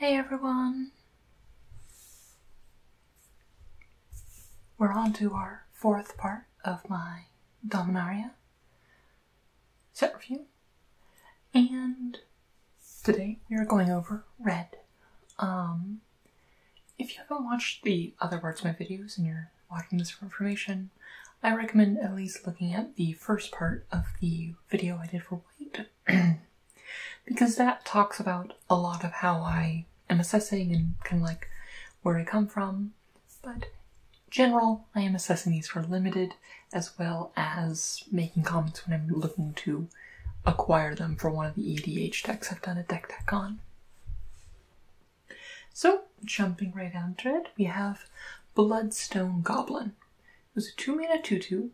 Hey everyone! We're on to our fourth part of my Dominaria Set review, and today we are going over Red. If you haven't watched the other parts of my videos and you're watching this for information, I recommend at least looking at the first part of the video I did for White, because that talks about a lot of how I am assessing and kind of like where I come from, but general, I am assessing these for limited as well as making comments when I'm looking to acquire them for one of the EDH decks I've done a deck on. So, jumping right onto it, we have Bloodstone Goblin. It was a 2-mana 2/2,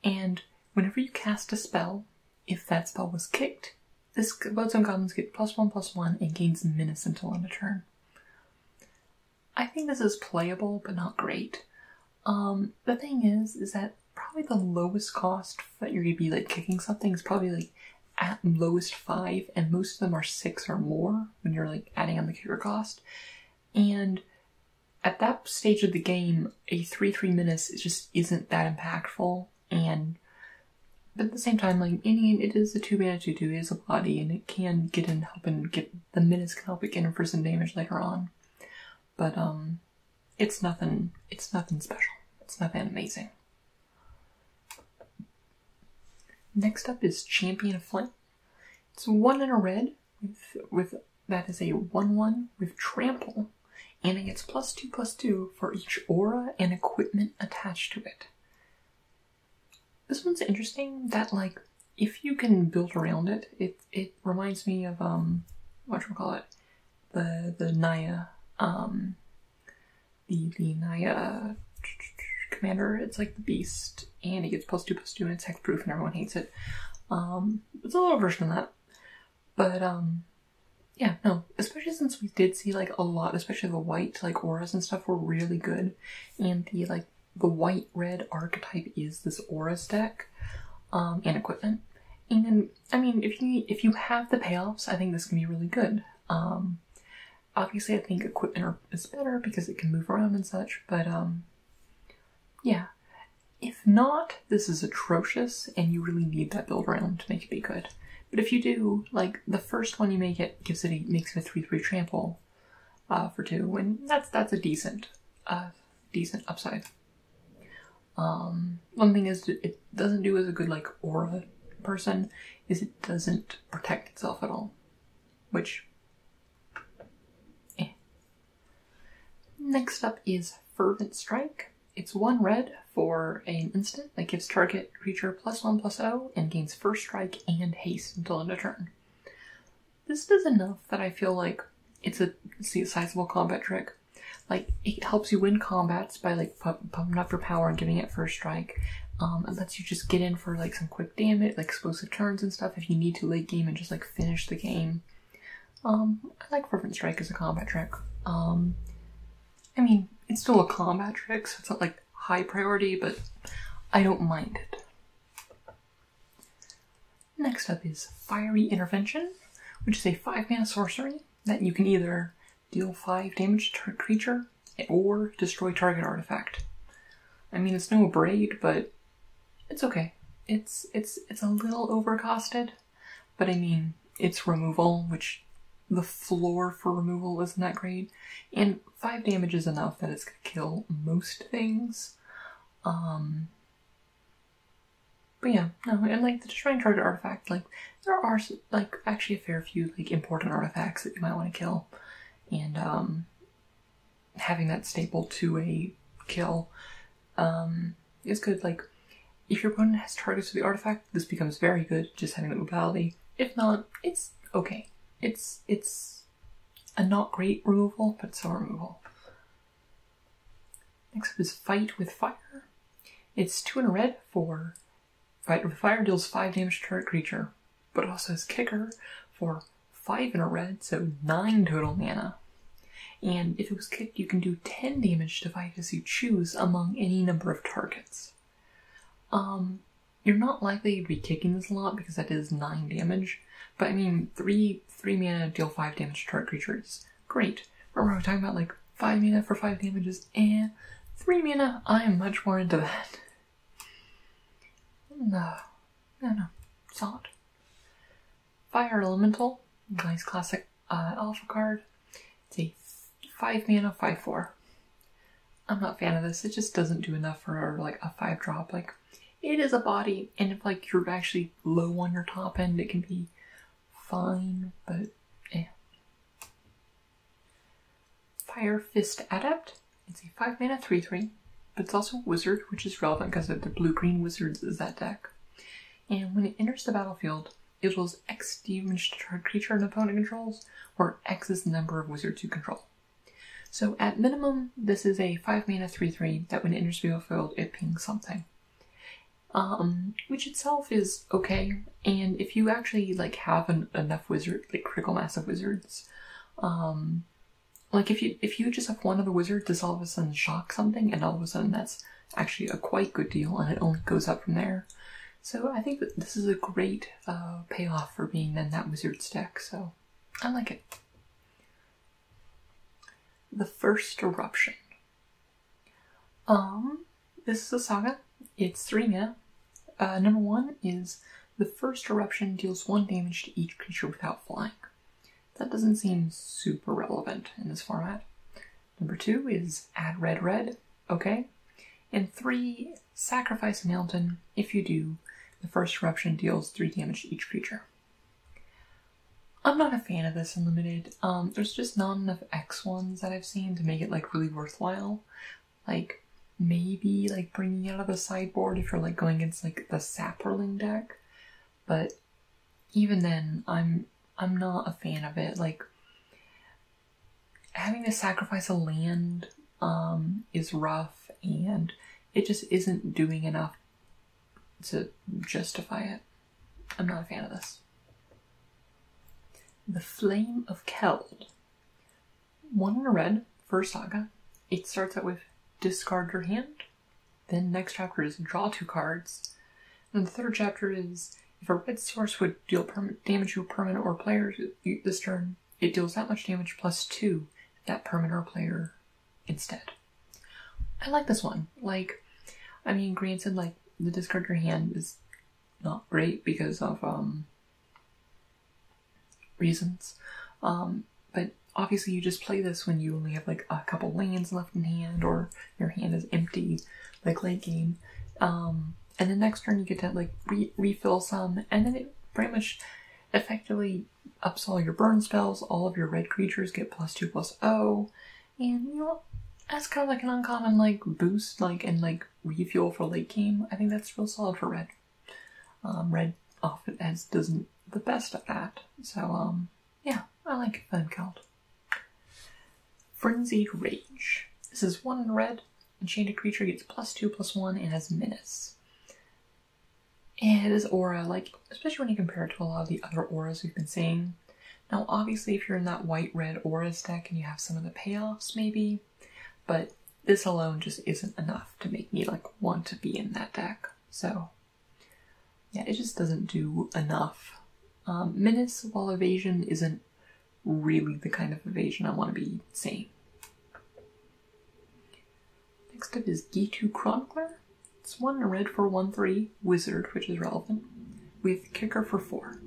and whenever you cast a spell, if that spell was kicked, this Bloodstone Goblins get +1/+1 and gains menace until end of turn. I think this is playable, but not great. The thing is that probably the lowest cost that you're gonna be like kicking something is probably like at lowest 5, and most of them are 6 or more when you're like adding on the kicker cost. And at that stage of the game, a 3/3 menace just isn't that impactful, but at the same time, like it is a 2-mana 2/2, it is a body, and it can get in, help and get the menace can help it get in for some damage later on. But it's nothing special. It's nothing amazing. Next up is Champion of Flame. It's 1 and a red with that is a 1/1 with trample, and it gets +2/+2 for each aura and equipment attached to it. This one's interesting that like if you can build around it, it reminds me of whatchamacallit, the Naya the Naya commander. It's like the beast, and it gets +2/+2 and it's hexproof and everyone hates it. It's a little version of that. But yeah, no, especially since we did see like a lot, especially the white like auras and stuff were really good, and the white-red archetype is this auras deck, and equipment. And I mean, if you have the payoffs, I think this can be really good. Obviously I think equipment is better because it can move around and such, but yeah. If not, this is atrocious and you really need that build around to make it be good. But if you do, like the first one you make it makes it a 3/3 trample for 2, and that's a decent upside. One thing is it doesn't do as a good like aura person is it doesn't protect itself at all, which Next up is Fervent Strike. It's 1 red for an instant that gives target creature +1/+0 and gains first strike and haste until end of turn. This does enough that I feel like it's a sizable combat trick. Like, it helps you win combats by like pumping up your power and giving it first strike. It lets you just get in for like some quick damage, like explosive turns and stuff if you need to late game and just like finish the game. I like Fervent Strike as a combat trick. I mean, it's still a combat trick, so it's not like high priority, but I don't mind it. Next up is Fiery Intervention, which is a 5-mana sorcery that you can either deal 5 damage to a creature or destroy target artifact. I mean, it's no Braid, but it's okay. It's a little overcosted, but I mean, it's removal, which the floor for removal isn't that great, and 5 damage is enough that it's gonna kill most things. But yeah, no, and like the destroying target artifact, like there are like actually a fair few like important artifacts that you might want to kill, and having that staple to a kill is good. Like if your opponent has targets to the artifact, this becomes very good just having the mobility. If not, it's okay. It's a not great removal, but it's a removal. Next up is Fight with Fire. It's 2 and a red for Fight with Fire, deals 5 damage to target creature, but also has Kicker for 5 and a red, so 9 total mana. And if it was kicked, you can do 10 damage to fight as you choose among any number of targets. You're not likely to be kicking this a lot because that is 9 damage, but I mean, 3 mana deal 5 damage to target creatures great. Remember we were talking about like 5 mana for 5 damages, and 3 mana, I am much more into that. No, solid. Fire Elemental, nice classic alpha card. It's a 5 mana 5/4. I'm not a fan of this. It just doesn't do enough for like a 5-drop. Like, it is a body, and if like you're actually low on your top end, it can be fine, but eh. Fire Fist Adept. It's a 5 mana 3/3, but it's also a wizard, which is relevant because the blue-green wizards is that deck. And when it enters the battlefield, it deals X damage to target creature an opponent controls, where X is the number of wizards you control. So at minimum, this is a 5 mana 3/3 that when it enters the battlefield, it pings something. Which itself is okay, and if you actually like have enough wizard, like critical mass of wizards, like if you just have one other wizard, this all of a sudden shock something, and all of a sudden that's actually a quite good deal, and it only goes up from there. So I think that this is a great payoff for being in that wizard's deck, so I like it. The First Eruption. This is a saga. It's 3 mana. Number 1 is the First Eruption deals 1 damage to each creature without flying. That doesn't seem super relevant in this format. Number 2 is add red, okay. And 3, sacrifice a mountain. If you do, the First Eruption deals 3 damage to each creature. I'm not a fan of this in Limited. There's just not enough X ones that I've seen to make it like really worthwhile. Like, maybe like bringing it out of the sideboard if you're like going against like the Sapperling deck. But even then, I'm not a fan of it. Like, having to sacrifice a land is rough, and it just isn't doing enough to justify it. I'm not a fan of this. The Flame of Keld. 1 in a red, first saga. It starts out with discard your hand. Then next chapter is draw 2 cards. And the third chapter is if a red source would deal damage to a permanent or player this turn, it deals that much damage plus 2 to that permanent or player instead. I like this one. Like, I mean, granted, like, the discard your hand is not great because of reasons. But obviously you just play this when you only have like a couple lands left in hand, or your hand is empty, like late game. And then next turn you get to like refill some, and then it pretty much effectively ups all your burn spells. All of your red creatures get +2/+0, and you know, that's kind of like an uncommon like boost, like, and like refuel for late game. I think that's real solid for red. Red often doesn't the best at that, so yeah, I like Keld. Frenzied Rage. This is 1 in red. Enchanted creature gets +2/+1 and has menace. And it is aura, like, especially when you compare it to a lot of the other auras we've been seeing. Now, obviously, if you're in that white-red auras deck and you have some of the payoffs, maybe, but this alone just isn't enough to make me like want to be in that deck. So yeah, it just doesn't do enough. Menace, while evasion isn't really the kind of evasion I want to be seeing. Next up is Gitu Chronicler. It's 1 in red for 1/3, wizard, which is relevant, with kicker for 4.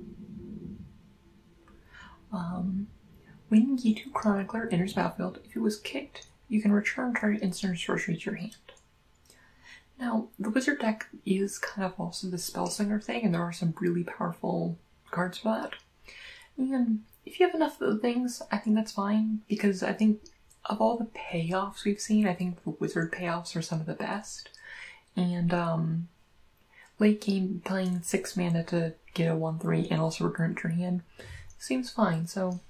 When Gitu Chronicler enters battlefield, if it was kicked, you can return target instant or sorcery to your hand. Now, the wizard deck is kind of also the Spellslinger thing, and there are some really powerful cards for that. And if you have enough of the things, I think that's fine, because I think of all the payoffs we've seen, I think the wizard payoffs are some of the best. And late game playing 6 mana to get a 1/3 and also return it to your hand seems fine. So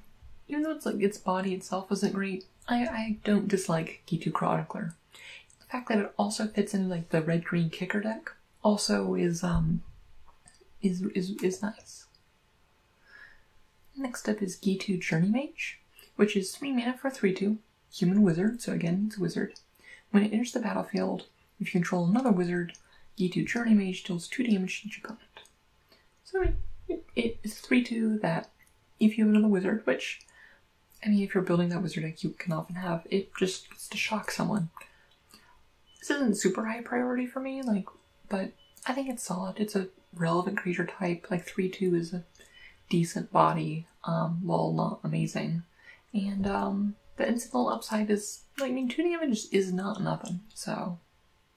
even though it's like its body itself isn't great, I don't dislike Gitu Chronicler. The fact that it also fits into like the red-green kicker deck also is nice. Next up is Gitu Journey Mage, which is 3 mana for 3/2, human wizard, so again, it's a wizard. When it enters the battlefield, if you control another wizard, Gitu Journey Mage deals 2 damage to each opponent. So it's 3/2 that if you have another wizard, which I mean, if you're building that wizard deck, you can often have it just gets to shock someone. This isn't super high priority for me, like, but I think it's solid. It's a relevant creature type. Like 3/2 is a decent body, while not amazing. And the incidental upside is, like, I mean, 2 damage is not nothing. So,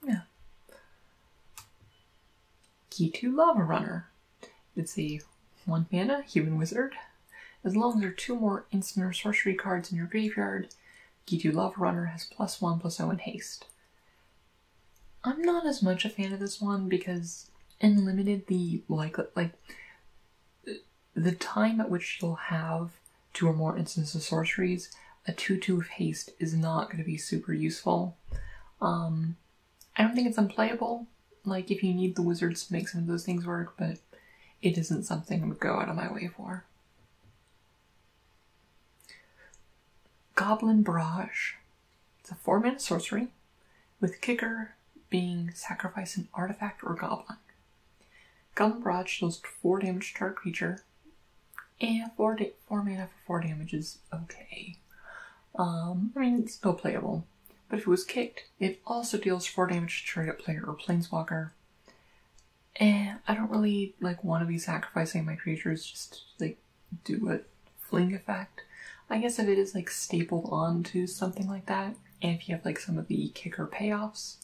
yeah. Key to Lava Runner. It's a 1 mana human wizard. As long as there are 2 more instant or sorcery cards in your graveyard, Key to Lava Runner has +1/+0 in haste. I'm not as much a fan of this one because in limited, the time at which you'll have 2 or more instances of sorceries, a 2/2 of haste is not going to be super useful. I don't think it's unplayable, like if you need the wizards to make some of those things work, but it isn't something I would go out of my way for. Goblin Barrage. It's a 4 mana sorcery, with kicker being sacrifice an artifact or goblin. Goblin Barrage deals 4 damage to our creature, and 4 mana for 4 damage is okay. I mean, it's still playable, but if it was kicked, it also deals 4 damage to target player or planeswalker. And I don't really want to be sacrificing my creatures just to do a fling effect. I guess if it is stapled onto something like that, and if you have some of the kicker payoffs,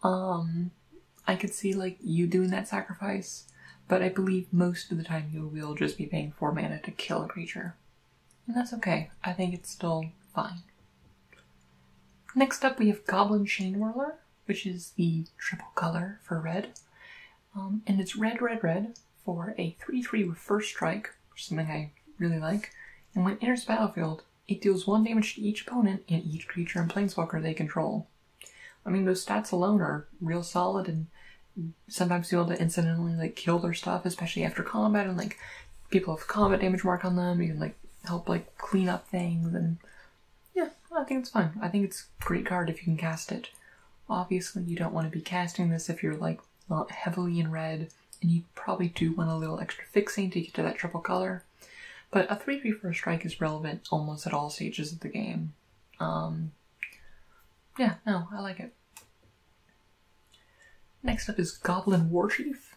I could see you doing that sacrifice, but I believe most of the time you will just be paying 4 mana to kill a creature. And that's okay. I think it's still fine. Next up we have Goblin Chain Whirler, which is the triple color for red. And it's red for a 3/3 with first strike, which is something I really like. And when it enters the battlefield, it deals 1 damage to each opponent and each creature and planeswalker they control. I mean, those stats alone are real solid, and sometimes you're able to incidentally kill their stuff, especially after combat, and people have combat damage mark on them. You can help clean up things, and yeah, I think it's fun. I think it's a great card if you can cast it. Obviously, you don't want to be casting this if you're not heavily in red, and you probably do want a little extra fixing to get to that triple color. But a 3/3 first strike is relevant almost at all stages of the game. Yeah, no, I like it. Next up is Goblin Warchief.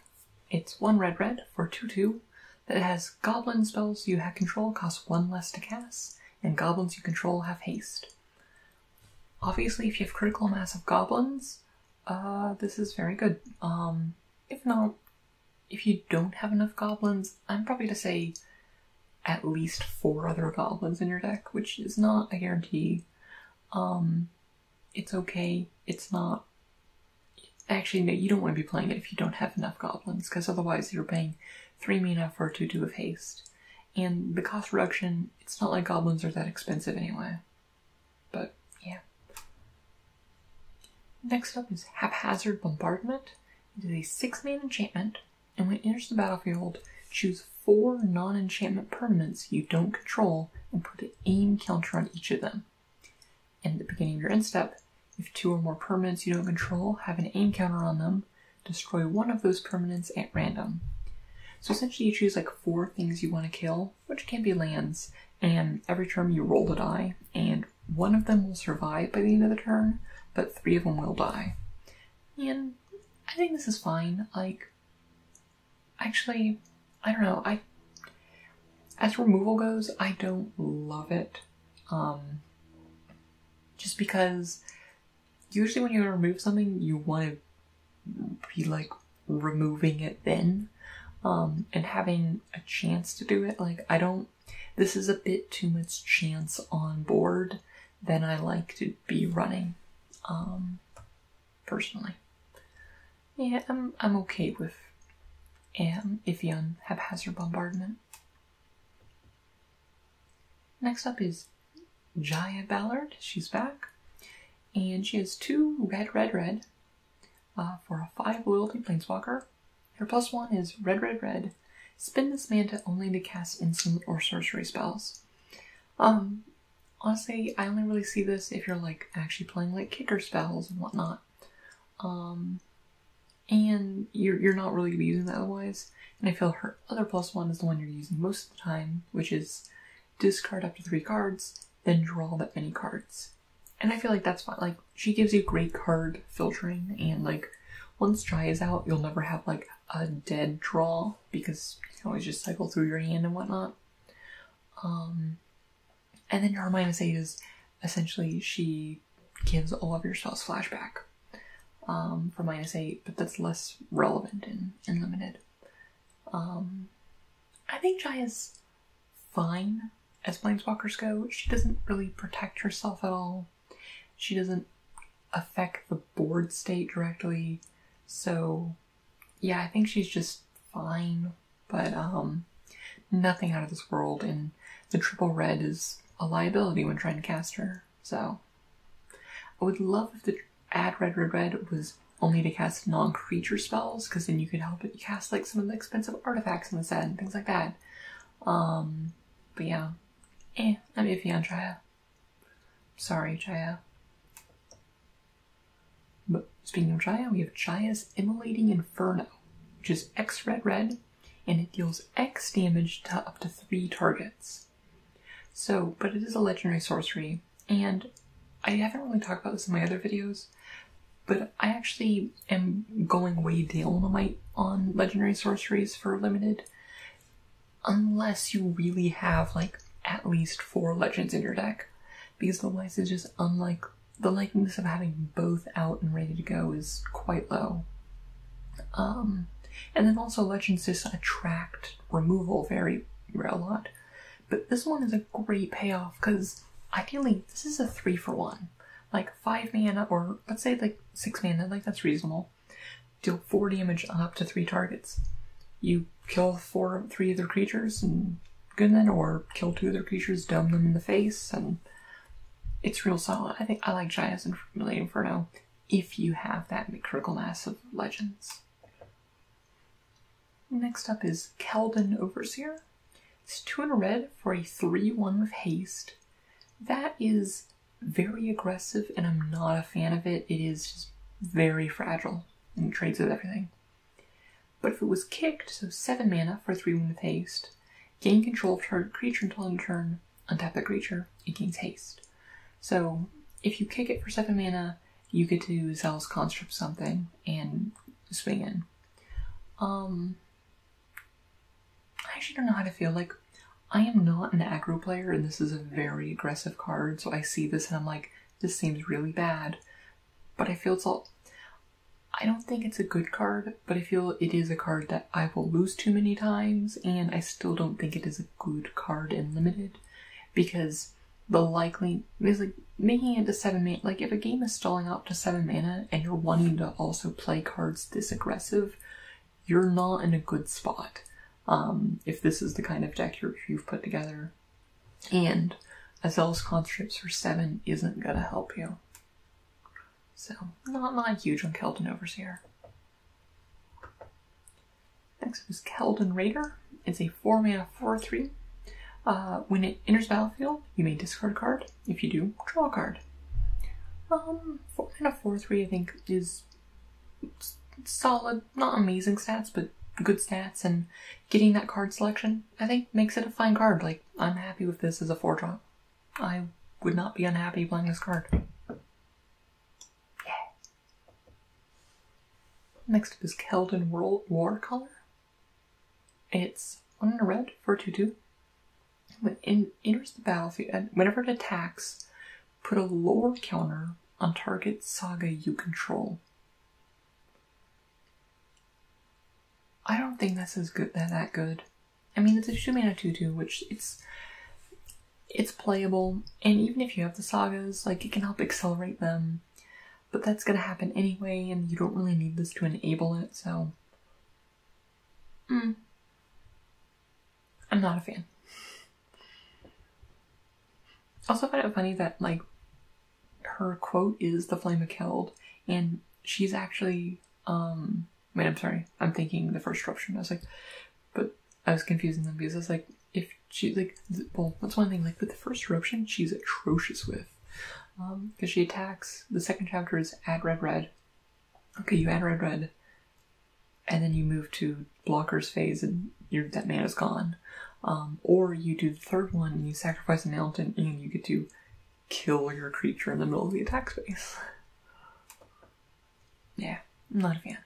It's 1 red for 2/2 that has goblin spells you have control cost 1 less to cast, and goblins you control have haste. Obviously, if you have critical mass of goblins, this is very good. If not, if you don't have enough goblins, I'm probably to say at least 4 other goblins in your deck, which is not a guarantee. It's okay. It's not... Actually, no, you don't want to be playing it if you don't have enough goblins, because otherwise you're paying 3 mana for a 2/2 of haste. And the cost reduction, it's not like goblins are that expensive anyway. But, yeah. Next up is Haphazard Bombardment. It is a 6 mana enchantment, and when it enters the battlefield, choose 4 non-enchantment permanents you don't control and put an aim counter on each of them. And at the beginning of your end step, if 2 or more permanents you don't control have an aim counter on them, destroy 1 of those permanents at random. So essentially you choose 4 things you want to kill, which can be lands, and every turn you roll the die, and 1 of them will survive by the end of the turn, but 3 of them will die. And I think this is fine. Actually, I don't know, as removal goes, I don't love it. Just because usually when you remove something, you want to be removing it then, and having a chance to do it. This is a bit too much chance on board than I like to be running, personally. Yeah, I'm okay with iffy on Haphazard Bombardment. Next up is Jaya Ballard. She's back. And she has 2 red for a 5 loyalty planeswalker. Her +1 is red. Spend this mana only to cast instant or sorcery spells. Honestly, I only really see this if you're actually playing kicker spells and whatnot. And you're not really using that otherwise. And I feel her other +1 is the one you're using most of the time, which is discard up to 3 cards, then draw that many cards. And I feel like that's fine. Like, she gives you great card filtering, and like, once Jaya is out, you'll never have like a dead draw, because you can always just cycle through your hand and whatnot. And then her -8 is essentially she gives all of your spells flashback for -8, but that's less relevant in limited. I think Jaya's fine as planeswalkers go. She doesn't really protect herself at all. She doesn't affect the board state directly. So yeah, I think she's just fine, but nothing out of this world, and the triple red is a liability when trying to cast her. So I would love if the add red was only to cast non-creature spells, because then you could help it cast like some of the expensive artifacts in the set and things like that. But yeah, I'm iffy on Jaya. Sorry, Jaya. But speaking of Jaya, we have Jaya's Immolating Inferno, which is X red, and it deals X damage to up to 3 targets. So, but it is a legendary sorcery, and I haven't really talked about this in my other videos, but I actually am going way down on legendary sorceries for limited, unless you really have like at least 4 legends in your deck, because otherwise it's just unlike the likeliness of having both out and ready to go is quite low. And then also legends just attract removal a lot. But this one is a great payoff, because ideally this is a 3-for-1. Like 5 mana, or let's say like 6 mana, like that's reasonable. Deal 4 damage on up to 3 targets. You kill 3 of their creatures and good then, or kill 2 of their creatures, dome them in the face, and it's real solid. I think I like Jaya's Inferno if you have that critical mass of legends. Next up is Keldon Overseer. It's 2 in a red for a 3/1 with haste. That is very aggressive, and I'm not a fan of it. It is just very fragile and trades with everything. But if it was kicked, so 7 mana for 3/1 with haste, gain control of target creature until end of turn, untap the creature, it gains haste. So if you kick it for 7 mana, you get to Zealous Construct something and swing in. I actually don't know how to feel. Like, I am not an aggro player, and this is a very aggressive card, so I see this and I'm like, this seems really bad. But I feel it's all... I don't think it's a good card, but I feel it is a card that I will lose too many times, and I still don't think it is a good card in limited, because the likely is like making it to 7 mana. Like, if a game is stalling out to 7 mana and you're wanting to also play cards this aggressive, you're not in a good spot. If this is the kind of deck you've put together, and a Zealous Construct for 7 isn't gonna help you. So, not huge on Keldon Overseer. Next is Keldon Raider. It's a 4 mana 4/3. When it enters the battlefield, you may discard a card. If you do, draw a card. 4 mana 4/3 I think is solid, not amazing stats, but good stats, and getting that card selection, I think, makes it a fine card. Like, I'm happy with this as a 4-drop. I would not be unhappy playing this card. Yeah. Next up is Keldon War Color. It's 1 in a red for 2/2. When it enters the battlefield, and whenever it attacks, put a lore counter on target saga you control. I don't think that's that good. I mean, it's a 2 mana 2/2, which it's playable, and even if you have the sagas, like, it can help accelerate them, but that's gonna happen anyway, and you don't really need this to enable it, so I'm not a fan. Also, I find it funny that, like, her quote is the Flame of Keld, and she's actually, wait, I'm sorry, I'm thinking the first eruption. I was like, but I was confusing them, because it's like, if she, like, well, that's one thing, like, with the first eruption, she's atrocious with, because she attacks, the second chapter is add red. Okay, you add red, and then you move to blocker's phase, and that mana's gone. Or you do the third one and you sacrifice a mountain and you get to kill your creature in the middle of the attack space. Yeah, I'm not a fan.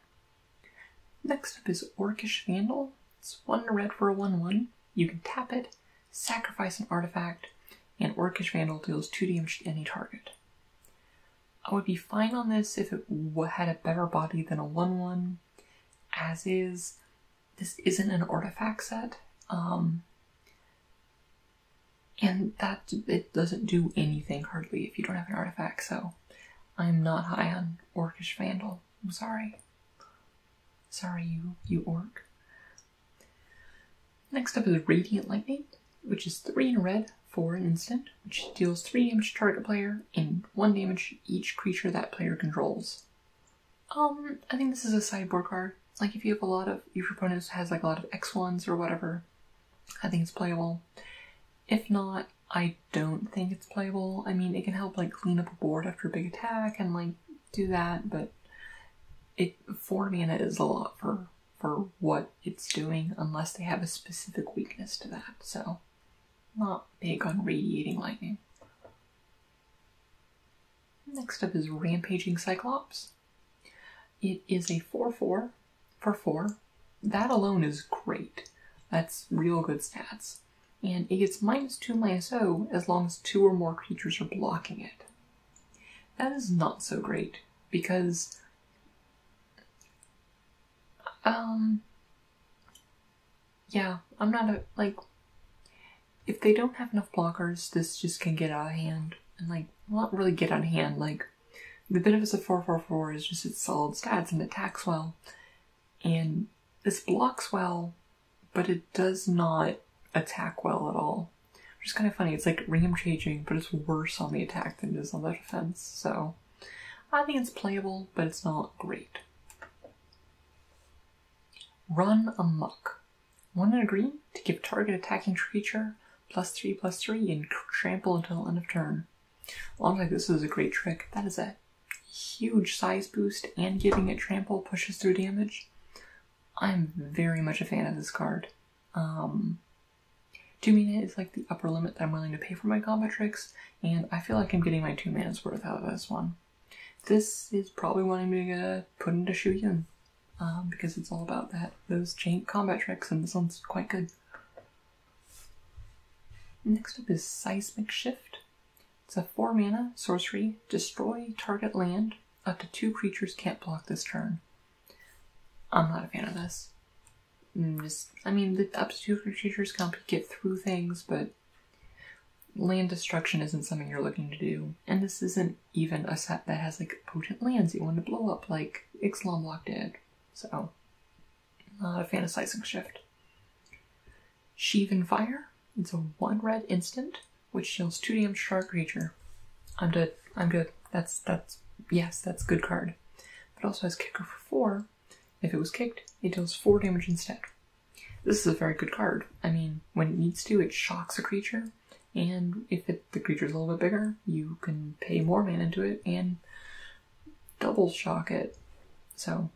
Next up is Orcish Vandal. It's 1 red for a 1/1. You can tap it, sacrifice an artifact, and Orcish Vandal deals 2 damage to any target. I would be fine on this if it had a better body than a 1/1. As is, this isn't an artifact set, and that it doesn't do anything hardly if you don't have an artifact, so I'm not high on Orcish Vandal. I'm sorry. Sorry, you orc. Next up is Radiant Lightning, which is 3 in red for an instant, which deals 3 damage to target player and 1 damage to each creature that player controls. I think this is a sideboard card. Like if you have if your opponent has like a lot of X1s or whatever, I think it's playable. If not, I don't think it's playable. I mean, it can help like clean up a board after a big attack and like do that, but 4 mana is a lot for what it's doing unless they have a specific weakness to that. So, not big on Radiating Lightning. Next up is Rampaging Cyclops. It is a 4/4 for 4. That alone is great. That's real good stats. And it gets -2/-0 as long as 2 or more creatures are blocking it. That is not so great because yeah, I'm not if they don't have enough blockers, this just can get out of hand. And not really get out of hand, the benefits of 4/4/4 is just its solid stats and it attacks well. And this blocks well, but it does not attack well at all. Which is kind of funny, it's like Rampaging, but it's worse on the attack than it is on the defense. So, I think it's playable, but it's not great. Run Amok. 1 in a green to give target attacking creature +3/+3 and trample until end of turn. Alongside this is a great trick. That is a huge size boost and giving it trample pushes through damage. I'm very much a fan of this card. 2 mana is like the upper limit that I'm willing to pay for my combat tricks, and I feel like I'm getting my 2 mana's worth out of this one. This is probably one I'm gonna put into Shu-Yun. Because it's all about those chain combat tricks, and this one's quite good. Next up is Seismic Shift. It's a 4 mana sorcery, destroy target land. Up to 2 creatures can't block this turn. I'm not a fan of this. Up to 2 creatures can get through things, but land destruction isn't something you're looking to do. And this isn't even a set that has potent lands you want to blow up like Ixalan Block did. So, not a fan of Seismic Shift. Sheevan Fire. It's a 1 red instant, which deals 2 damage to our creature. I'm good. That's good card. But it also has Kicker for 4. If it was kicked, it deals 4 damage instead. This is a very good card. I mean, when it needs to, it shocks a creature, and if the creature's a little bit bigger, you can pay more mana into it and double shock it. So,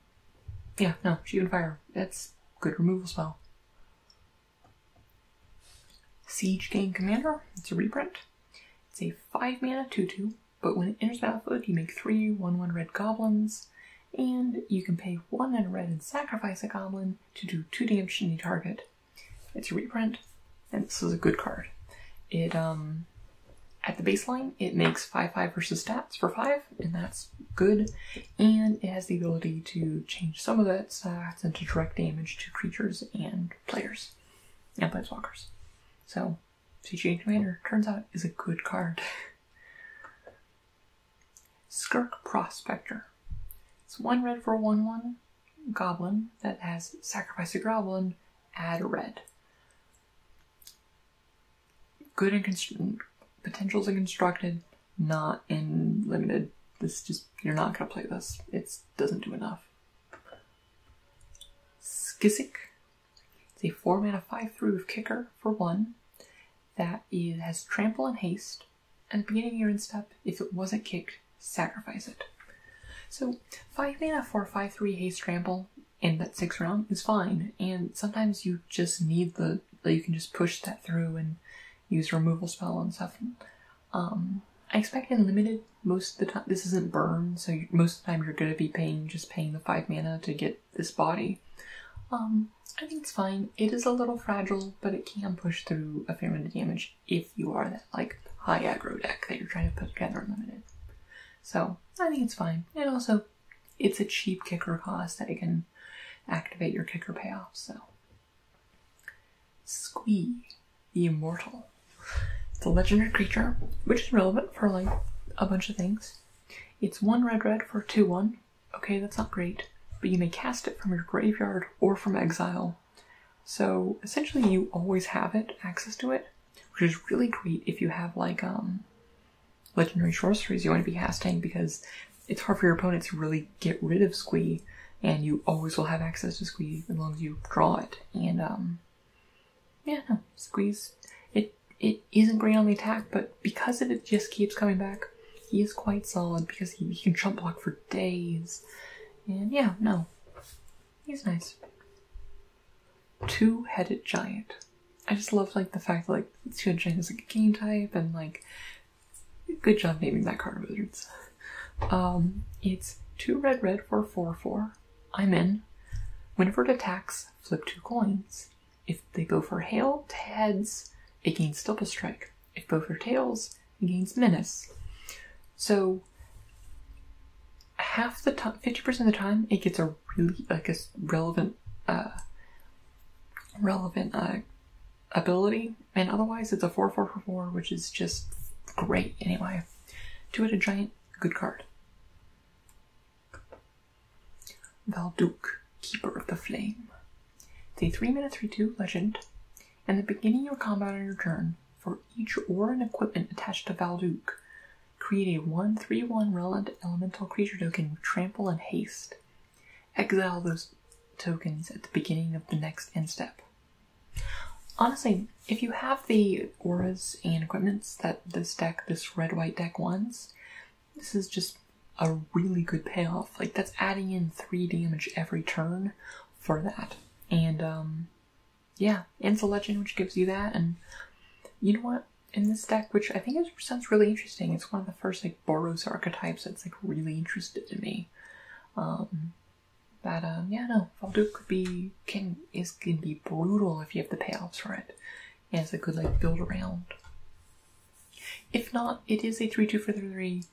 yeah, no, Sheevan Fire. That's good removal spell. Siege Gang Commander. It's a reprint. It's a 5 mana 2/2, but when it enters battlefield, you make 3 1/1 red goblins, and you can pay 1 in red and sacrifice a goblin to do 2 damage to any target. It's a reprint, and this is a good card. It, at the baseline, it makes 5/5 versus stats for 5, and that's good. And it has the ability to change some of that stats into direct damage to creatures and players and planeswalkers. So, Siege Gang Commander turns out is a good card. Skirk Prospector. It's 1 red for a 1/1 goblin that has sacrifice a goblin, add a red. Good in potentials in constructed, not in limited. You're not gonna play this. It doesn't do enough. Skisic. It's a 4 mana 5/3 with Kicker for 1 that has trample and haste. At the beginning of your end step, if it wasn't kicked, sacrifice it. So 5 mana for 5/3 haste trample in that 6th round is fine, and sometimes you just need the you can just push that through and use removal spell and stuff. I expect in limited, most of the time, this isn't burn, so most of the time you're going to be paying the 5 mana to get this body. I think it's fine. It is a little fragile, but it can push through a fair amount of damage if you are that, like, high aggro deck that you're trying to put together in limited. So, I think it's fine. And also, it's a cheap kicker cost that it can activate your kicker payoff, so. Squee, the Immortal. It's a legendary creature, which is relevant for, like, a bunch of things. It's 1 red for 2/1. Okay, that's not great, but you may cast it from your graveyard or from exile. So, essentially you always have access to it, which is really great if you have, like, legendary sorceries you want to be casting, because it's hard for your opponent to really get rid of Squee, and you always will have access to Squee as long as you draw it. And, yeah, no, Squee's, it isn't great on the attack, but because it just keeps coming back, he is quite solid because he can jump block for days. And yeah, no, he's nice. 2-headed giant. I just love, like, the fact that, like, 2-headed giant is, like, a game type, and, like, good job naming that card, Wizards. It's 2 red for 4/4. I'm in. Whenever it attacks, flip 2 coins. If they go for heads, it gains Stillball Strike. If both are tails, it gains Menace. So, half the time, 50% of the time, it gets a really, like, a relevant ability, and otherwise it's a 4/4/4, which is just great anyway. 2-headed giant, good card. Valduk, Keeper of the Flame. It's a 3-mana 3/2 legend. At the beginning of your combat on your turn, for each aura and equipment attached to Valduk, create a 1/3/1 relevant elemental creature token with trample and haste. Exile those tokens at the beginning of the next end step. Honestly, if you have the auras and equipments that this red-white deck wants, this is just a really good payoff. Like, that's adding in 3 damage every turn for that. And, yeah, and it's a legend which gives you that, and you know what? In this deck, which I think sounds really interesting, it's one of the first, like, Boros archetypes that's, like, really interested in me. Yeah, no, Valduk can be brutal if you have the payoffs for it, and it's a good, like, build around. If not, it is a 3/2 for 3/3,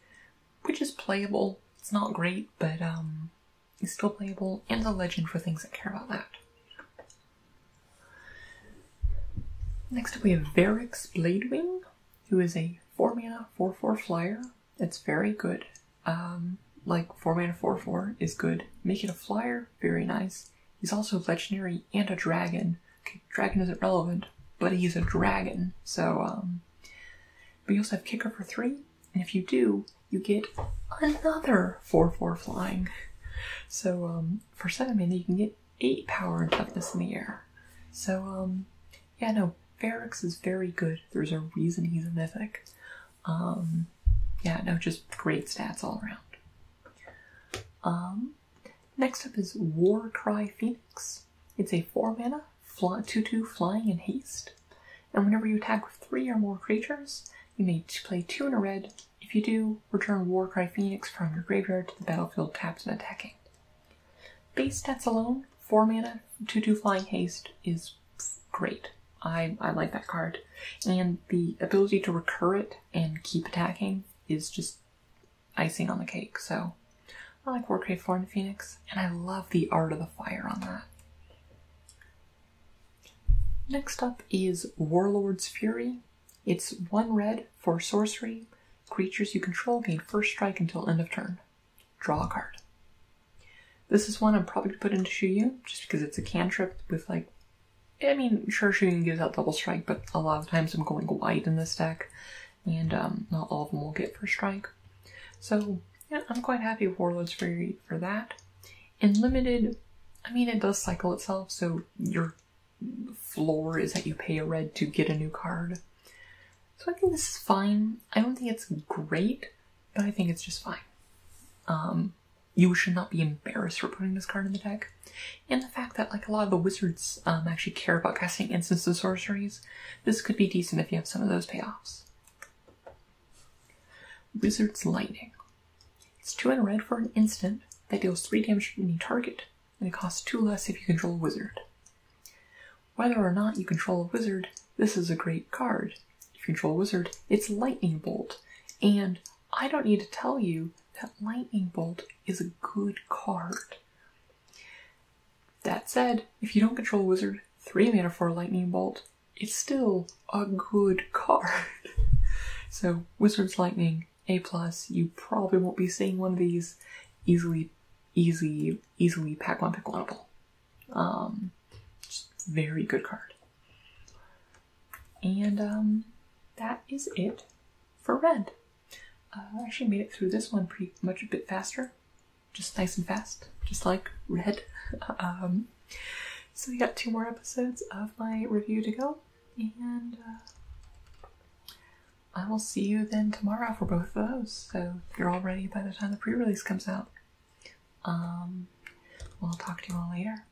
which is playable. It's not great, but it's still playable, and a legend for things that care about that. Next up we have Varric's Bladewing, who is a 4-mana 4/4 flyer. It's very good. Like, 4-mana 4/4 is good. Make it a flyer, very nice. He's also legendary and a dragon. Okay, dragon isn't relevant, but he's a dragon. So, but you also have Kicker for 3, and if you do, you get another 4/4 flying. So, for 7 mana, you can get 8 power and toughness in the air. So, yeah, no, Varric's is very good. There's a reason he's a mythic. Yeah, no, just great stats all around. Next up is Warcry Phoenix. It's a 4-mana 2/2 flying and haste. And whenever you attack with 3 or more creatures, you may play 2 in a red. If you do, return Warcry Phoenix from your graveyard to the battlefield tapped and attacking. Base stats alone, 4-mana 2/2 flying haste is great. I like that card. And the ability to recur it and keep attacking is just icing on the cake. So I like Warcry Phoenix, and I love the art of the fire on that. Next up is Warlord's Fury. It's 1 red for sorcery. Creatures you control gain first strike until end of turn. Draw a card. This is one I'm probably going to put into Shuyu, just because it's a cantrip with, like, I mean, sure, Shuyu gives out double strike, but a lot of times I'm going white in this deck, and not all of them will get first strike. So, yeah, I'm quite happy with Warlord's Fury for that. In limited, I mean, it does cycle itself, so your floor is that you pay a red to get a new card. So I think this is fine. I don't think it's great, but I think it's just fine. you should not be embarrassed for putting this card in the deck. And the fact that like a lot of the wizards actually care about casting instants and sorceries, this could be decent if you have some of those payoffs. Wizard's Lightning. It's 2 and a red for an instant that deals 3 damage to any target, and it costs 2 less if you control a wizard. Whether or not you control a wizard, this is a great card. If you control a wizard, it's Lightning Bolt, and I don't need to tell you that Lightning Bolt is a good card. That said, if you don't control a wizard, 3 mana for a Lightning Bolt, it's still a good card. So, Wizard's Lightning, A+, you probably won't be seeing one of these easily Paick 1 Paick 1-able. Just very good card. And that is it for red. I actually made it through this one pretty much a bit faster. Just nice and fast, just like red. So we got 2 more episodes of my review to go, and I will see you then tomorrow for both of those. So you're all ready by the time the pre-release comes out. We'll talk to you all later.